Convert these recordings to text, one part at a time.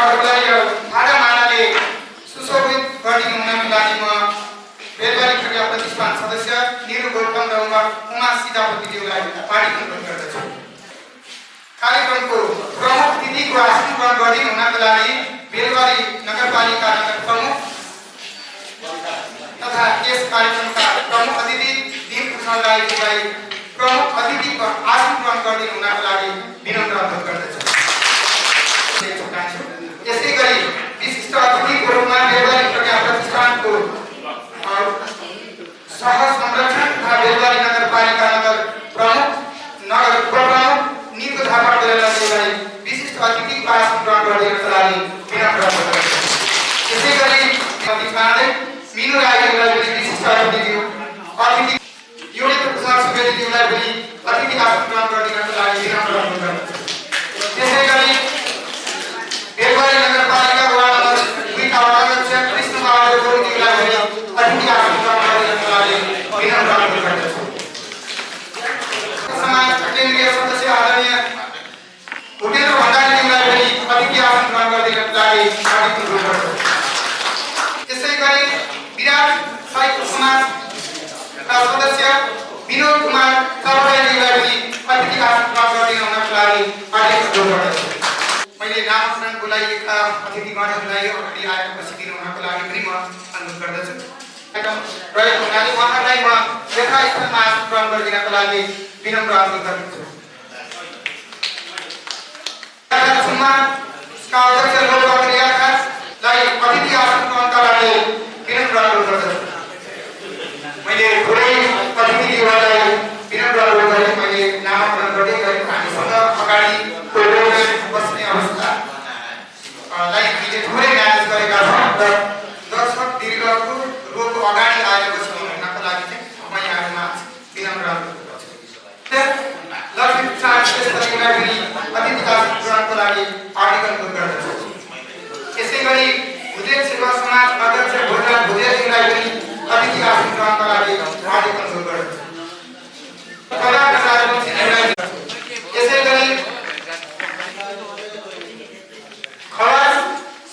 अरूलाई आधा मालाले सुशोभित गरिदिनु हुनको लागि म बेलबारी क्रिया प्रतिष्ठान सदस्य निरु गौतम र उमा सीतापतिज्यूलाई पार्टी अनुरोध गर्दछु। कार्यक्रमको प्रमुख अतिथिको आसन ग्रहण गरिदिनु हुनको लागि बेलबारी नगरपालिका नगर प्रमुख तथा यस कार्यक्रमका प्रमुख अतिथि दीपभूषण राईज्यूलाई प्रमुख अतिथिको आसन ग्रहण गरिदिनु हुनको लागि विनम्र अनुरोध गर्दछु। यसै गरी विशिष्ट अतिथिको रूपमा बेलबारी प्रज्ञा प्रतिष्ठानको सह संरक्षक तथा बेलबारी नगरपालिका नगर प्रमुख नगर उपप्रमुख निको थापा बेलबारीलाई विशिष्ट अतिथिको आसन ग्रहण गरिदिनुको लागि विनम्र अनुरोध गर्दछु। यसै गरी प्रतिष्ठानले मिनु राईज्यूलाई पनि विशिष्ट अतिथि युनिट प्रसाद सुवेदीज्यूलाई पनि अतिथि आसन ग्रहण गरिदिनुको लागि विनम्र अनुरोध गर्दछु। त्यसै गरी बेलबारी नगरपालिका वडा नम्बर 2 का अध्यक्ष कृष्ण बहादुर गुरुङज्यूलाई पनि अतिथि आसन ग्रहण गरिदिनुको लागि विनम्र अनुरोध गर्दछु। समाज केन्द्रीय सदस्य आदरणीय भूपेन्द्र भण्डारीज्यूलाई पनि अतिथि आसन ग्रहण गरिदिनुको लागि हार्दिक अनुरोध गर्दछु। त्यसै गरी विराट साहित्य समाजका सदस्य विनोद कुमार चौधरीज्यूलाई पनि अतिथि आसन ग्रहण गरिदिनुको लागि हार्दिक अनुरोध गर्दछु। मैले नामाङ्कन बोलाइएका अतिथिगणहरूलाई अगाडि आएर बसिदिनु हुनको लागि पनि म अनुरोध गर्दछु। रहेको हुनाले उहाँहरूलाई म यथास्थलमा आसन ग्रहण गरिदिनको लागि विनम्र अनुरोध गर्दछु। समाजका अध्यक्ष लोकबहादुर यादवलाई अतिथि आसन ग्रहणका लागि विनम्र अनुरोध गर्दछु। मैले थोरै अतिथिहरूलाई विनम्र अनुरोध गरेँ। मैले नामाङ्कन गर्दै गरेको हामीसँग अगाडि बस्ने अवस्थालाई हामीले थोरै म्यानेज गरेका छौँ र दर्शक दीर्घको रोको अगाडि आएर बस्नु हुनको लागि चाहिँ म यहाँहरूमा विनम्र अनुरोध गर्छु। लक्ष्मी प्रसाद श्रेष्ठज्यूलाई पनि अतिथि आसन ग्रहणको लागि हार्दिक अनुरोध गर्दछु। यसै गरी भुजेल सेवा समाज अध्यक्ष भोजराज भुजेलज्यूलाई पनि अतिथि आसन ग्रहणको लागि हार्दिक अनुरोध गर्दछु। यसै गरी खवास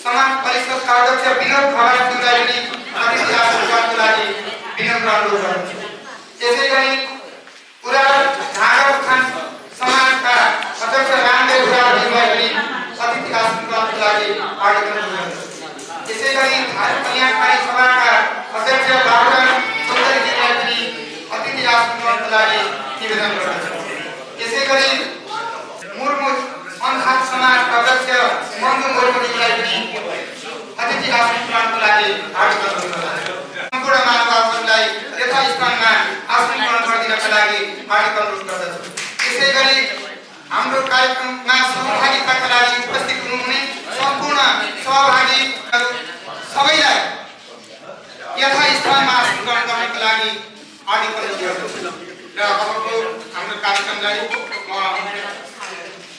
समाज परिषदका अध्यक्ष विनोद खवासज्यूलाई पनि अतिथि आसन ग्रहणको लागि विनम्र अनुरोध गर्दछु। त्यसै गरी उराव झाँगा उत्थान समाजका अध्यक्ष रामदेव उरावज्यूलाई पनि अतिथि आसन ग्रहणको लागि हार्दिक अनुरोध गर्दछु। त्यसै गरी भारत कल्याणकारी सभाका अध्यक्ष बाबुराम चौधरीज्यूलाई पनि अतिथि आसन ग्रहणको लागि निवेदन गर्दछु। त्यसै गरी मुर्मु अन्धार समाजका अध्यक्ष मन्जु मुर्मुज्यूलाई पनि अतिथि आसन ग्रहणको लागि हार्दिक अनुरोध गर्दछु। सम्पूर्ण महानुभावहरूलाई यथास्थानमा आसन ग्रहण गरिदिनका लागि हार्दिक अनुरोध गर्दछु। त्यसै गरी हाम्रो कार्यक्रममा सहभागिताका लागि उपस्थित हुनुहुने सम्पूर्ण सहभागीहरू सबैलाई यथास्थानमा आसन ग्रहण गर्नको लागि हार्दिक अनुरोध गर्दछु। र अबको हाम्रो कार्यक्रमलाई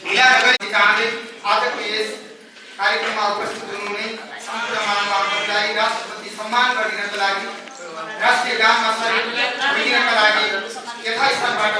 ढिला नगरी चाहँदै आजको यस कार्यक्रममा उपस्थित हुनुहुने सम्पूर्ण महानुभावहरूलाई राष्ट्रपति सम्मान गरिदिनको लागि राष्ट्रिय गानमा सरिक हुइदिनका लागि यथास्थानबाट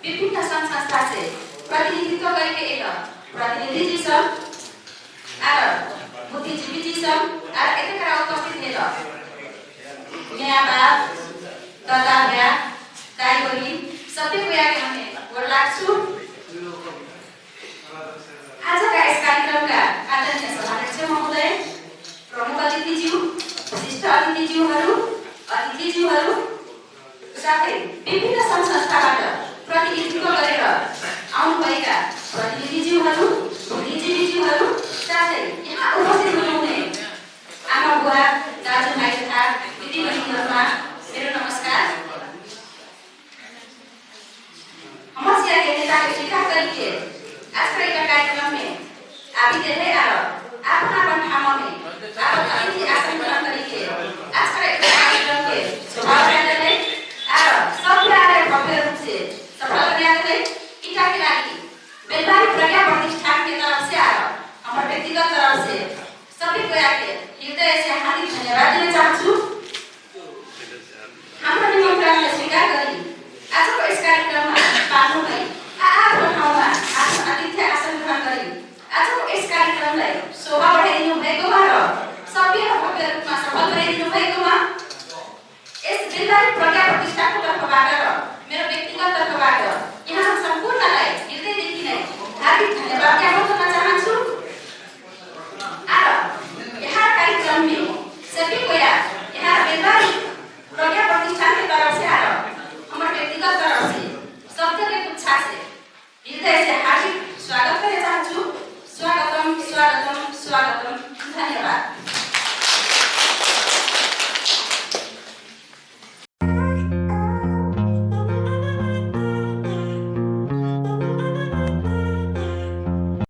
विभिन्न संस्था से प्रतिनिधित्व गरेका एक प्रतिनिधि जी छन् आर बुद्धिजीवी जी सब आर एतकरा उपस्थित भेल यहाँ बाप दादा भैया दाई बहिनी सबै भैयाके हमें गोर लाग्छु। आजका यस कार्यक्रमका आदरणीय सभाध्यक्ष महोदय, प्रमुख अतिथिज्यू, विशिष्ट अतिथिज्यूहरू साथै विभिन्न सङ्घ संस्थाबाट प्रतिनिधित्व गरेर आउनुभएका प्रतिनिधिज्यूहरू, बुद्धिजीवीज्यूहरू साथै यहाँ उपस्थित हुनुहुने आमा बुवा दाजुभाइ तथा दिदीबहिनीहरूमा मेरो नमस्कार। समस्या के नेता के स्वीकार करके आज का कार्यक्रम में आबिदे है आरो आपन ठाम में आप अतिथि आसन ग्रहण करके आज का कार्यक्रम के स्वभाव बनाते हैं आरो सब आरे भव्य रूप से सफल बनाते हैं। इटा के लागि बेलबारी प्रज्ञा प्रतिष्ठान के तरफ से आरो हमारे व्यक्तिगत तरफ से सभी को आके हृदय से हार्दिक धन्यवाद देना चाहूँ। हाम्रो निमन्त्रण स्वीकार गरी आजको यस कार्यक्रममा पाल्नुभई आफ्नो ठाउँमा आफ्नो आतिथ्य आसन ग्रहण गरी आजको यस कार्यक्रमलाई शोभा बढाइदिनु भएकोमा र सभ्य र भव्य रूपमा सफल बनाइदिनु भएकोमा यस बेलबारी प्रज्ञा प्रतिष्ठानको तर्फबाट र मेरो व्यक्तिगत तर्फबाट यहाँ सम्पूर्णलाई हृदयदेखि नै हार्दिक धन्यवाद ज्ञापन गर्न चाहन्छु। यहाँ कार्यक्रम में सभी को यहाँ बेलबारी प्रज्ञा प्रतिष्ठान की तरफ से आ रहा हमारे व्यक्तिगत तरफ से शब्द के गुच्छा से हृदय से